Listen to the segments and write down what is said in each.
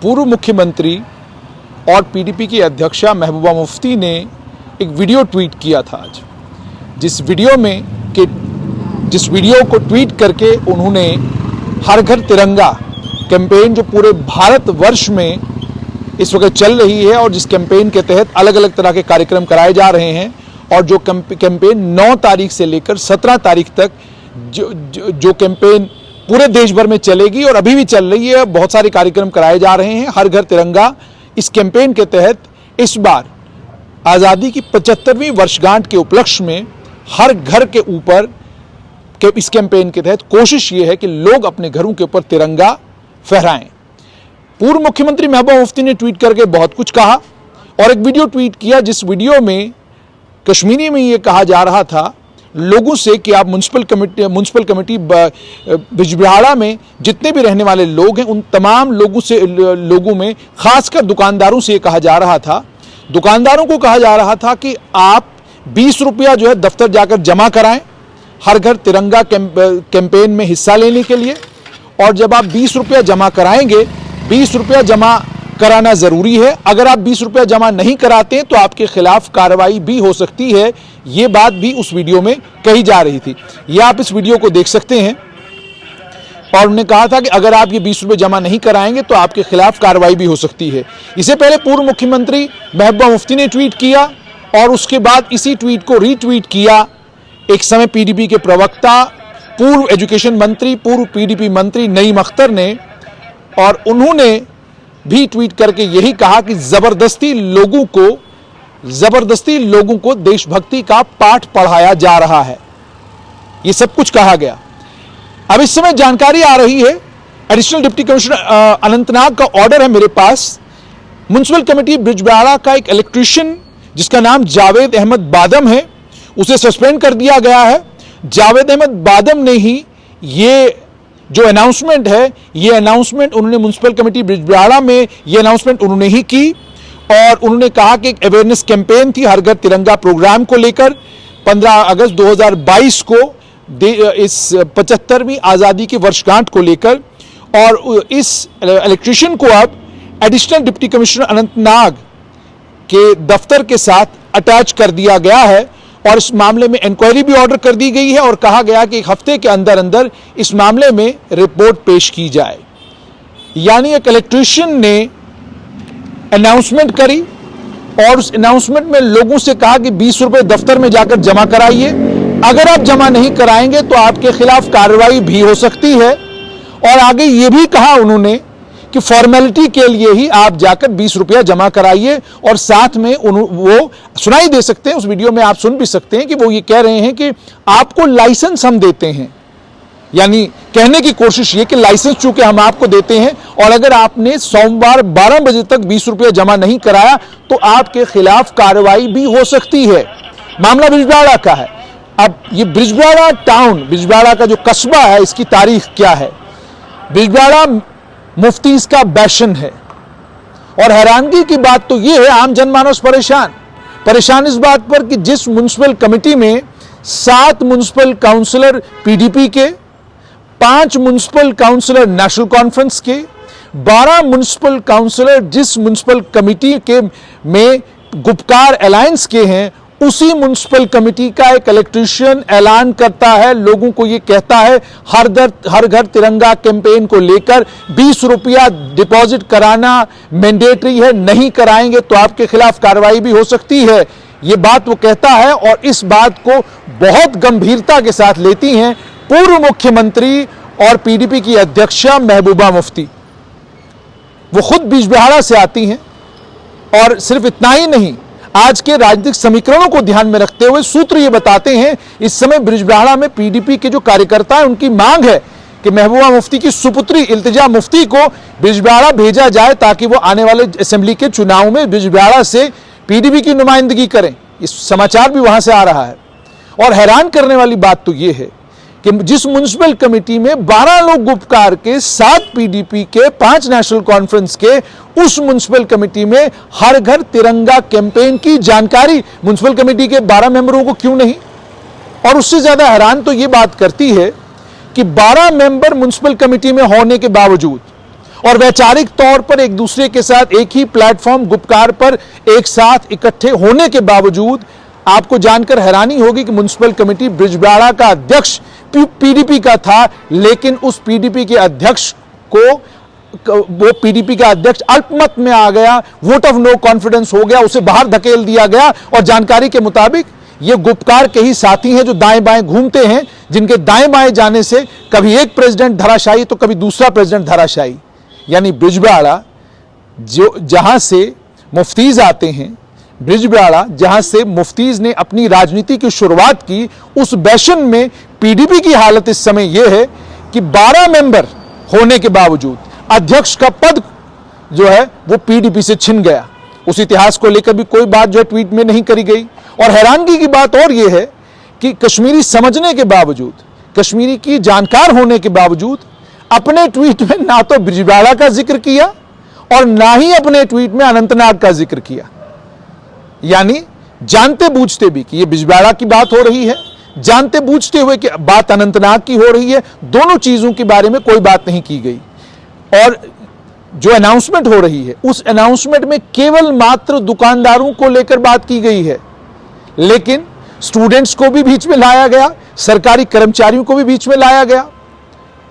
पूर्व मुख्यमंत्री और पीडीपी की अध्यक्षा महबूबा मुफ्ती ने एक वीडियो ट्वीट किया था आज, जिस वीडियो को ट्वीट करके उन्होंने हर घर तिरंगा कैंपेन जो पूरे भारतवर्ष में इस वक्त चल रही है और जिस कैंपेन के तहत अलग अलग तरह के कार्यक्रम कराए जा रहे हैं और जो कैंपेन 9 तारीख से लेकर 17 तारीख तक जो कैंपेन पूरे देश भर में चलेगी और अभी भी चल रही है, बहुत सारे कार्यक्रम कराए जा रहे हैं। हर घर तिरंगा इस कैंपेन के तहत इस बार आज़ादी की 75वीं वर्षगांठ के उपलक्ष्य में हर घर के ऊपर इस कैंपेन के तहत कोशिश ये है कि लोग अपने घरों के ऊपर तिरंगा फहराएं। पूर्व मुख्यमंत्री महबूबा मुफ्ती ने ट्वीट करके बहुत कुछ कहा और एक वीडियो ट्वीट किया जिस वीडियो में कश्मीरी में ये कहा जा रहा था लोगों से कि आप म्युनिसिपल कमेटी बिजबिहाड़ा में जितने भी रहने वाले लोग हैं उन तमाम लोगों में खासकर दुकानदारों से ये कहा जा रहा था, दुकानदारों को कहा जा रहा था कि आप 20 रुपया जो है दफ्तर जाकर जमा कराएं हर घर तिरंगा कैंपेन में हिस्सा लेने के लिए। और जब आप 20 रुपया जमा कराएंगे, 20 रुपया जमा कराना जरूरी है, अगर आप 20 रुपया जमा नहीं कराते हैं तो आपके खिलाफ कार्रवाई भी हो सकती है। ये बात भी उस वीडियो में कही जा रही थी, यह आप इस वीडियो को देख सकते हैं। और उन्होंने कहा था कि अगर आप ये 20 रुपये जमा नहीं कराएंगे तो आपके खिलाफ कार्रवाई भी हो सकती है। इससे पहले पूर्व मुख्यमंत्री महबूबा मुफ्ती ने ट्वीट किया और उसके बाद इसी ट्वीट को रीट्वीट किया एक समय पीडीपी के प्रवक्ता, पूर्व एजुकेशन मंत्री, पूर्व पीडीपी मंत्री नईम अख्तर ने, और उन्होंने भी ट्वीट करके यही कहा कि जबरदस्ती लोगों को देशभक्ति का पाठ पढ़ाया जा रहा है। ये सब कुछ कहा गया। अब इस समय जानकारी आ रही है, एडिशनल डिप्टी कमिश्नर अनंतनाग का ऑर्डर है मेरे पास। म्युनिसिपल कमेटी बिजबिहाड़ा का एक इलेक्ट्रीशियन जिसका नाम जावेद अहमद बादम है, उसे सस्पेंड कर दिया गया है। जावेद अहमद बादम ने ही ये जो अनाउंसमेंट है, ये अनाउंसमेंट उन्होंने म्युनिसिपल कमेटी बिजबिहाड़ा में ये अनाउंसमेंट उन्होंने ही की और उन्होंने कहा कि एक अवेयरनेस कैंपेन थी हर घर तिरंगा प्रोग्राम को लेकर 15 अगस्त 2022 को इस 75वीं आज़ादी की वर्षगांठ को लेकर, और इस इलेक्ट्रीशियन को अब एडिशनल डिप्टी कमिश्नर अनंतनाग के दफ्तर के साथ अटैच कर दिया गया है और इस मामले में इंक्वायरी भी ऑर्डर कर दी गई है और कहा गया कि एक हफ्ते के अंदर अंदर इस मामले में रिपोर्ट पेश की जाए। यानी एक इलेक्ट्रीशियन ने अनाउंसमेंट करी और उस अनाउंसमेंट में लोगों से कहा कि 20 रुपए दफ्तर में जाकर जमा कराइए, अगर आप जमा नहीं कराएंगे तो आपके खिलाफ कार्रवाई भी हो सकती है। और आगे ये भी कहा उन्होंने कि फॉर्मेलिटी के लिए ही आप जाकर 20 रुपया जमा कराइए, और साथ में वो सुनाई दे सकते हैं, उस वीडियो में आप सुन भी सकते हैं कि वो ये कह रहे हैं कि आपको लाइसेंस हम देते हैं। यानी कहने की कोशिश ये कि लाइसेंस चूंकि हम आपको देते हैं और अगर आपने सोमवार 12 बजे तक 20 रुपया जमा नहीं कराया तो आपके खिलाफ कार्रवाई भी हो सकती है। मामला बिजबिहाड़ा का है। अब ये बिजबिहाड़ा टाउन, बिजबिहाड़ा का जो कस्बा है, इसकी तारीख क्या है? बिजबिहाड़ा मुफ्तीज का बैशन है और हैरानगी की बात तो यह है, आम जनमानस परेशान इस बात पर कि जिस म्युनिसिपल कमेटी में 7 म्युनिसिपल काउंसिलर पीडीपी के, 5 म्युनिसिपल काउंसिलर नेशनल कॉन्फ्रेंस के, 12 म्युनिसिपल काउंसिलर जिस म्युनिसिपल कमेटी के में गुपकार अलायंस के हैं, उसी म्युनिसिपल कमेटी का एक इलेक्ट्रीशियन ऐलान करता है, लोगों को यह कहता है हर घर तिरंगा कैंपेन को लेकर 20 रुपया डिपॉजिट कराना मैंडेटरी है, नहीं कराएंगे तो आपके खिलाफ कार्रवाई भी हो सकती है। यह बात वो कहता है और इस बात को बहुत गंभीरता के साथ लेती हैं पूर्व मुख्यमंत्री और पीडीपी की अध्यक्षा महबूबा मुफ्ती। वो खुद बिजबिहाड़ा से आती हैं और सिर्फ इतना ही नहीं, आज के राजनीतिक समीकरणों को ध्यान में रखते हुए सूत्र ये बताते हैं इस समय बिजबिहाड़ा में पीडीपी के जो कार्यकर्ता हैं उनकी मांग है कि महबूबा मुफ्ती की सुपुत्री इल्तिजा मुफ्ती को बिजबिहाड़ा भेजा जाए ताकि वो आने वाले असेंबली के चुनाव में बिजबिहाड़ा से पीडीपी की नुमाइंदगी करें। इस समाचार भी वहां से आ रहा है। और हैरान करने वाली बात तो ये है कि जिस म्युनिसिपल कमेटी में 12 लोग गुपकार के, 7 पीडीपी के, 5 नेशनल कॉन्फ्रेंस के, उस म्युनिसिपल कमेटी में हर घर तिरंगा कैंपेन की जानकारी म्युनिसिपल कमेटी के 12 मेंबरों को क्यों नहीं? और उससे ज्यादा हैरान तो यह बात करती है कि 12 मेंबर म्युनिसिपल कमेटी में होने के बावजूद और वैचारिक तौर पर एक दूसरे के साथ एक ही प्लेटफॉर्म गुपकार पर एक साथ इकट्ठे होने के बावजूद आपको जानकर हैरानी होगी कि म्युनिसिपल कमेटी बिजबाड़ा का अध्यक्ष पीडीपी का था, लेकिन उस पीडीपी के अध्यक्ष को वो पीडीपी का अध्यक्ष अल्पमत में आ गया, वोट ऑफ नो कॉन्फिडेंस हो गया, उसे बाहर धकेल दिया गया। और जानकारी के मुताबिक ये गुपकार के ही साथी हैं जो दाएं बाएं घूमते हैं, जिनके दाएं बाएं जाने से कभी एक प्रेसिडेंट धराशायी तो कभी दूसरा प्रेसिडेंट धराशायी। यानी बिजबाड़ा जो जहां से मुफ्तीज आते हैं, बिजबाड़ा जहां से मुफ्तीज ने अपनी राजनीति की शुरुआत की, उस बैशन में पीडीपी की हालत इस समय यह है कि 12 मेंबर होने के बावजूद अध्यक्ष का पद जो है वो पीडीपी से छिन गया। उस इतिहास को लेकर भी कोई बात जो है ट्वीट में नहीं करी गई। और हैरानगी की बात और यह है कि कश्मीरी समझने के बावजूद, कश्मीरी की जानकार होने के बावजूद अपने ट्वीट में ना तो बिजबाड़ा का जिक्र किया और ना ही अपने ट्वीट में अनंतनाग का जिक्र किया। यानी जानते बूझते भी कि यह बिजबाड़ा की बात हो रही है, जानते बूझते हुए कि बात अनंतनाग की हो रही है, दोनों चीजों के बारे में कोई बात नहीं की गई। और जो अनाउंसमेंट हो रही है उस अनाउंसमेंट में केवल मात्र दुकानदारों को लेकर बात की गई है, लेकिन स्टूडेंट्स को भी बीच में लाया गया, सरकारी कर्मचारियों को भी बीच में लाया गया।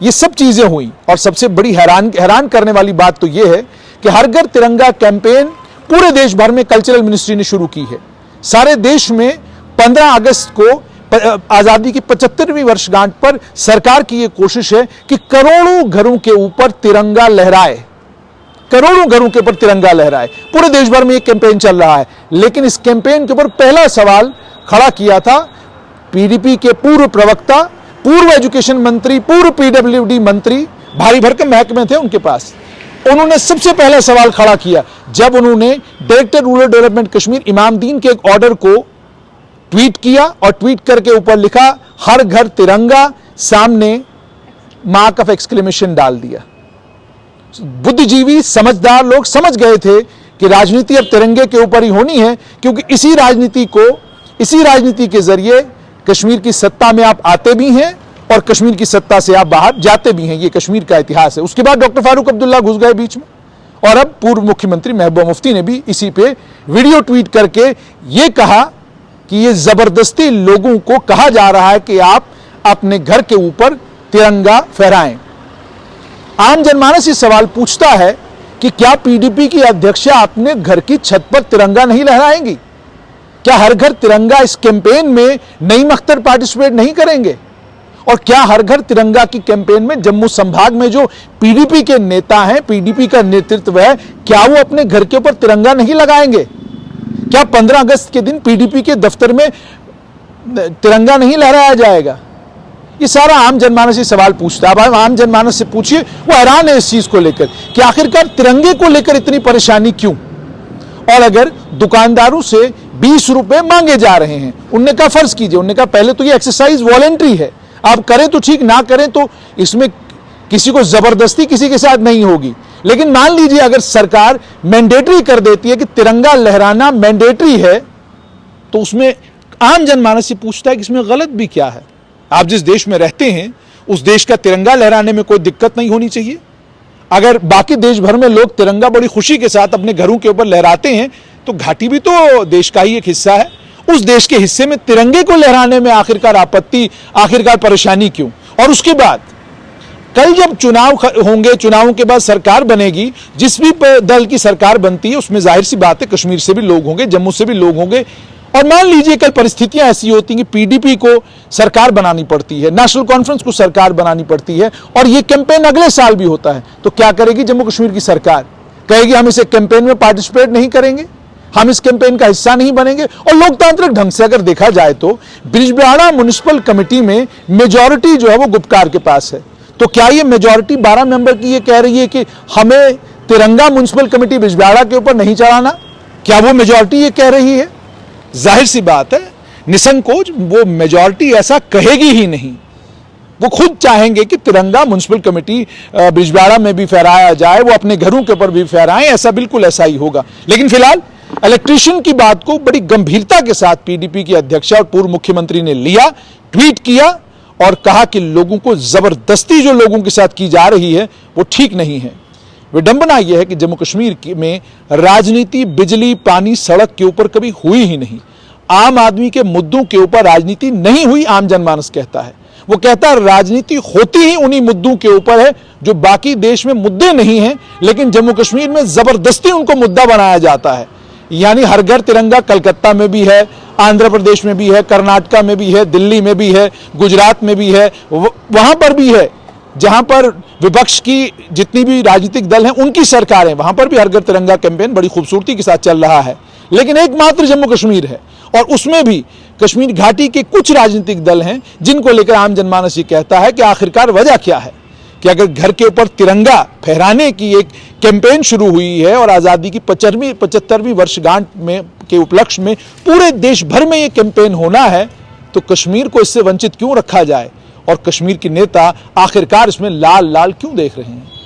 ये सब चीजें हुई। और सबसे बड़ी हैरान करने वाली बात तो यह है कि हर घर तिरंगा कैंपेन पूरे देश भर में कल्चरल मिनिस्ट्री ने शुरू की है। सारे देश में 15 अगस्त को आजादी की 75वीं वर्षगांठ पर सरकार की यह कोशिश है कि करोड़ों घरों के ऊपर तिरंगा लहराए, करोड़ों घरों के ऊपर तिरंगा लहराए। पूरे देश भर में यह कैंपेन चल रहा है। लेकिन इस कैंपेन के ऊपर पहला सवाल खड़ा किया था पीडीपी के पूर्व प्रवक्ता, पूर्व एजुकेशन मंत्री, पूर्व पीडब्ल्यूडी मंत्री, भारी भरकम महकमे थे उनके पास। उन्होंने सबसे पहला सवाल खड़ा किया जब उन्होंने director rural development Kashmir Imamdin के एक ऑर्डर को ट्वीट किया और ट्वीट करके ऊपर लिखा हर घर तिरंगा, सामने मार्क ऑफ एक्सक्लेमेशन डाल दिया। बुद्धिजीवी समझदार लोग समझ गए थे कि राजनीति अब तिरंगे के ऊपर ही होनी है, क्योंकि इसी राजनीति के जरिए कश्मीर की सत्ता में आप आते भी हैं और कश्मीर की सत्ता से आप बाहर जाते भी हैं। ये कश्मीर का इतिहास है। उसके बाद डॉक्टर फारूक अब्दुल्ला घुस गए बीच में, और अब पूर्व मुख्यमंत्री महबूबा मुफ्ती ने भी इसी पे वीडियो ट्वीट करके ये कहा कि ये जबरदस्ती लोगों को कहा जा रहा है कि आप अपने घर के ऊपर तिरंगा फहराएं। आम जनमानस ये सवाल पूछता है कि क्या पीडीपी की अध्यक्षा अपने घर की छत पर तिरंगा नहीं लहराएंगी? क्या हर घर तिरंगा इस कैंपेन में नईम अख्तर पार्टिसिपेट नहीं करेंगे? और क्या हर घर तिरंगा की कैंपेन में जम्मू संभाग में जो पीडीपी के नेता हैं, पीडीपी का नेतृत्व है, क्या वो अपने घर के ऊपर तिरंगा नहीं लगाएंगे? क्या 15 अगस्त के दिन पीडीपी के दफ्तर में तिरंगा नहीं लहराया जाएगा? ये सारा आम जनमानस से सवाल पूछता है। अब आम जनमानस से पूछिए, वो हैरान है इस चीज को लेकर कि आखिरकार तिरंगे को लेकर इतनी परेशानी क्यों? और अगर दुकानदारों से 20 रुपए मांगे जा रहे हैं, उनने कहा फर्ज कीजिए, उनने कहा पहले तो ये एक्सरसाइज वॉलेंट्री है, आप करें तो ठीक, ना करें तो इसमें किसी को जबरदस्ती किसी के साथ नहीं होगी। लेकिन मान लीजिए अगर सरकार मैंडेटरी कर देती है कि तिरंगा लहराना मैंडेटरी है, तो उसमें आम जनमानस से पूछता है कि इसमें गलत भी क्या है? आप जिस देश में रहते हैं उस देश का तिरंगा लहराने में कोई दिक्कत नहीं होनी चाहिए। अगर बाकी देश भर में लोग तिरंगा बड़ी खुशी के साथ अपने घरों के ऊपर लहराते हैं, तो घाटी भी तो देश का ही एक हिस्सा है। उस देश के हिस्से में तिरंगे को लहराने में आखिरकार आपत्ति, आखिरकार परेशानी क्यों? और उसके बाद कल जब चुनाव होंगे, चुनावों के बाद सरकार बनेगी, जिस भी दल की सरकार बनती है उसमें जाहिर सी बात है कश्मीर से भी लोग होंगे, जम्मू से भी लोग होंगे। और मान लीजिए कल परिस्थितियां ऐसी होती हैं कि पीडीपी को सरकार बनानी पड़ती है, नेशनल कॉन्फ्रेंस को सरकार बनानी पड़ती है, और ये कैंपेन अगले साल भी होता है, तो क्या करेगी जम्मू कश्मीर की सरकार? कहेगी हम इस कैंपेन में पार्टिसिपेट नहीं करेंगे, हम इस कैंपेन का हिस्सा नहीं बनेंगे। और लोकतांत्रिक ढंग से अगर देखा जाए तो बिजबाड़ा म्युनिसिपल कमेटी में मेजॉरिटी जो है वो गुपकार के पास है। तो क्या ये मेजॉरिटी 12 मेंबर की ये कह रही है कि हमें तिरंगा म्युनिसिपल कमेटी बिजबाड़ा के ऊपर नहीं चढ़ाना? क्या वो मेजॉरिटी ये कह रही है? जाहिर सी बात है, निसंकोच वो मेजॉरिटी ऐसा कहेगी ही नहीं। वो खुद चाहेंगे कि तिरंगा म्युनिसिपल कमेटी बिजबाड़ा में भी फहराया जाए, वो अपने घरों के ऊपर भी फहराएं, ऐसा बिल्कुल ऐसा ही होगा। लेकिन फिलहाल इलेक्ट्रीशियन की बात को बड़ी गंभीरता के साथ पीडीपी की अध्यक्षा और पूर्व मुख्यमंत्री ने लिया, ट्वीट किया और कहा कि लोगों को जबरदस्ती जो लोगों के साथ की जा रही है वो ठीक नहीं है। विडंबना यह है कि जम्मू कश्मीर में राजनीति बिजली पानी सड़क के ऊपर कभी हुई ही नहीं। आम आदमी के मुद्दों के ऊपर राजनीति नहीं हुई, आम जनमानस कहता है। वो कहता है राजनीति होती ही उन्हीं मुद्दों के ऊपर है जो बाकी देश में मुद्दे नहीं हैं, लेकिन जम्मू कश्मीर में जबरदस्ती उनको मुद्दा बनाया जाता है। यानी हर घर तिरंगा कलकत्ता में भी है, आंध्र प्रदेश में भी है, कर्नाटका में भी है, दिल्ली में भी है, गुजरात में भी है, वहां पर भी है जहां पर विपक्ष की जितनी भी राजनीतिक दल हैं उनकी सरकारें, वहां पर भी हर घर तिरंगा कैंपेन बड़ी खूबसूरती के साथ चल रहा है। लेकिन एकमात्र जम्मू कश्मीर है और उसमें भी कश्मीर घाटी के कुछ राजनीतिक दल हैं जिनको लेकर आम जनमानस ये कहता है कि आखिरकार वजह क्या है कि अगर घर के ऊपर तिरंगा फहराने की एक कैंपेन शुरू हुई है और आज़ादी की 75वीं वर्षगांठ में के उपलक्ष्य में पूरे देश भर में ये कैंपेन होना है, तो कश्मीर को इससे वंचित क्यों रखा जाए और कश्मीर के नेता आखिरकार इसमें लाल लाल क्यों देख रहे हैं।